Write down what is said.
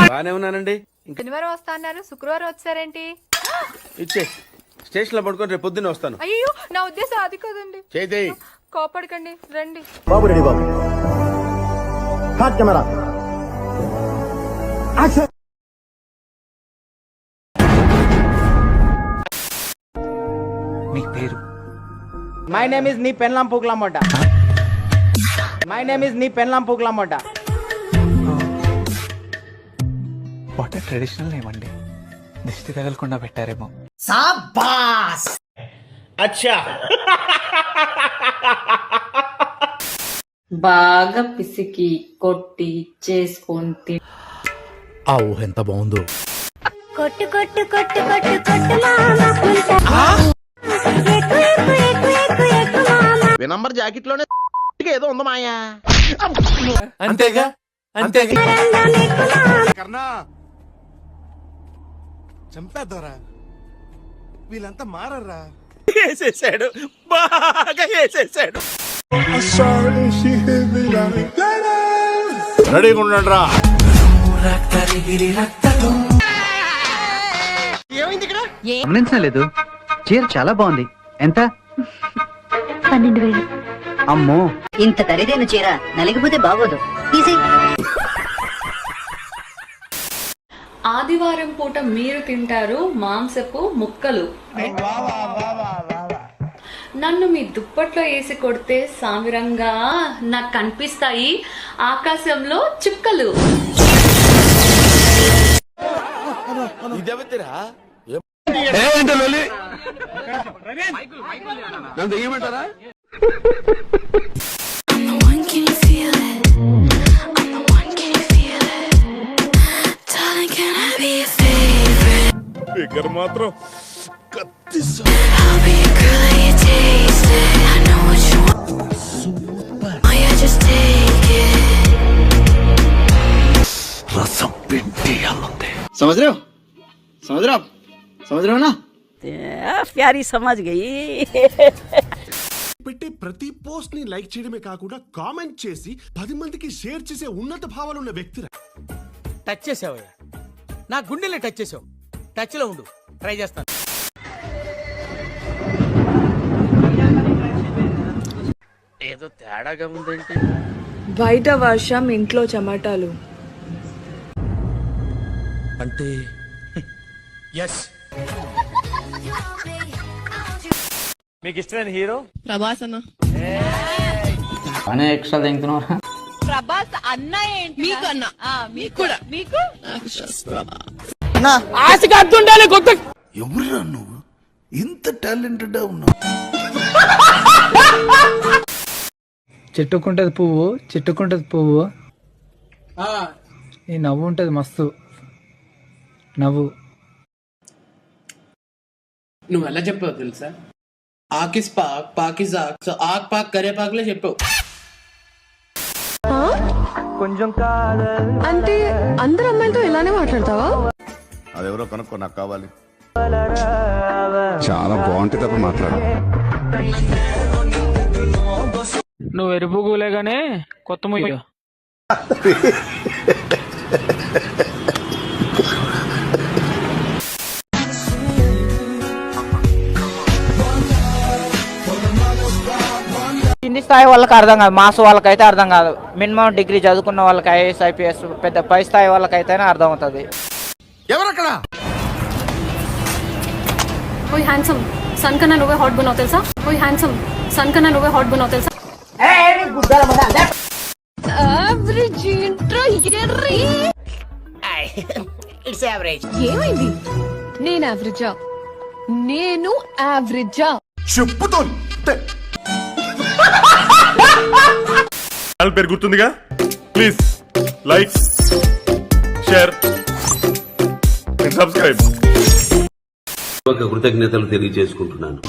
బానే ఉన్నానండి. శనివారం వస్తా అన్నారు, శుక్రవారం వచ్చారేంటి? ఇచ్చే స్టేషన్ లో పడుకొని రేపు పొద్దున్నే వస్తాను. అయ్యో నా ఉద్దేశం అది కాదండి. చేయి కోపడకండి, రండి. బాబు రెడీ బాబు. హాట్ కెమెరా యాక్షన్. మీ పేరు? మై నేమ్ ఇస్ నీ పెన్లాం పూకులామోట. మై నేమ్ ఇస్ నీ పెన్లాం పూకులామోట. వాట్ ట్రెడిషనల్ నేమ్ అండి, దిష్టి తగలకుండా పెట్టారేమో. సాబాస్. అచ్చా. బాగా పిసికి కొట్టి చేసుకొని ఆ ఊహ ఎంత బాగుందో. కొట్టు కొట్టు కొట్టు కొట్టు కొట్టు మామ వినంబర్ జాకెట్ లోనే ఏదో ఉంది మాయా. అంతేగా అంతేగా. కర్ణా చంపేద్దారా, వీళ్ళంతా మారర్రా. వేసేసాడు, బాగా వేసేసాడు. రెడీగా ఉండండి రా. గమనించలేదు, చీర చాలా బాగుంది. ఎంత? 12,000. అమ్మో, ఇంత ఖరీదైన చీర నలిగిపోతే బాగోదు. తీసి ఆదివారం పూట మీరు తింటారు మాంసపు ముక్కలు. నన్ను మీ దుప్పట్లో వేసి కొడితే సామిరంగా నాకు కనిపిస్తాయి ఆకాశంలో చుక్కలు. ఫిగర్ మాత్రం రసం పిండి అల్లుంది. సముద్రం సముద్రం సముద్రం ప్యారీ సమాజ్ గయి. పెట్టి ప్రతి పోస్ట్ ని లైక్ చేయడమే కాకుండా కామెంట్ చేసి 10 మందికి షేర్ చేసే ఉన్నత భావాలున్న వ్యక్తి. టచ్ చేసావయ్యా, నా గుండెలే టచ్ చేసావు. టచ్ లో ఉండు, ట్రై చేస్తాను. ఏదో తేడాగా ఉందేంటి? బయట వర్షం, ఇంట్లో చెమటాలు. అంటే మీకు ఇష్టమైన హీరో? ప్రభాస్ అన్న. అనే ఎక్స్ట్రా తింటున్నారా? ప్రభాస్ అన్న ఏంటి? మీకు అన్న, మీకు కూడా. మీకు ఆశకి అద్దుండాలి. కొత్త ఎవరురా నువ్వు, ఇంత టాలెంటెడ్ ఉన్నావు? చెట్టుకుంటది పువ్వు, చెట్టుకుంటది పువ్వు, ఈ నవ్వు ఉంటది మస్తు నవ్వు. నువ్వు ఎలా చెప్పావు తెలుసా? ఆకిస్ పాక్ పాకిస్ ఆక్, సో ఆక్ పాక్ కరేపాకులే చెప్పావు. అంటే అందరు అమ్మాయిలతో ఇలానే మాట్లాడతావా? అదెవరో కనుక్కో, నాకు కావాలి. చాలా బాగుంటుంది అప్పుడు మాట్లాడు. నువ్వు ఎరుపు కూలేగానే కొత్త ముయ్య. కింది స్థాయి వాళ్ళకి అర్థం కాదు, మాస్ వాళ్ళకైతే అర్థం కాదు. మినిమం డిగ్రీ చదువుకున్న వాళ్ళకి, ఐఏఎస్ ఐపీఎస్ పెద్ద పై స్థాయి వాళ్ళకైతేనే అర్థం అవుతుంది. ఎవరక్కడ? ఓయ్ హ్యాండ్సమ్, సన్ కన్నా నువ్వే హాట్ బనావు తెలుసా? ఓయ్ హ్యాండ్సమ్, సన్ కన్నా నువ్వే హాట్ బనావు తెలుసా? యావరేజ్ ఇంట్రో ఎర్రీ. It's average. ఏమైంది? నేను యావరేజా? నేను యావరేజా? చెప్పుతో పేరు గుర్తుందిగా? Please like, share, subscribe. కృతజ్ఞతలు తెలియజేసుకుంటున్నాను.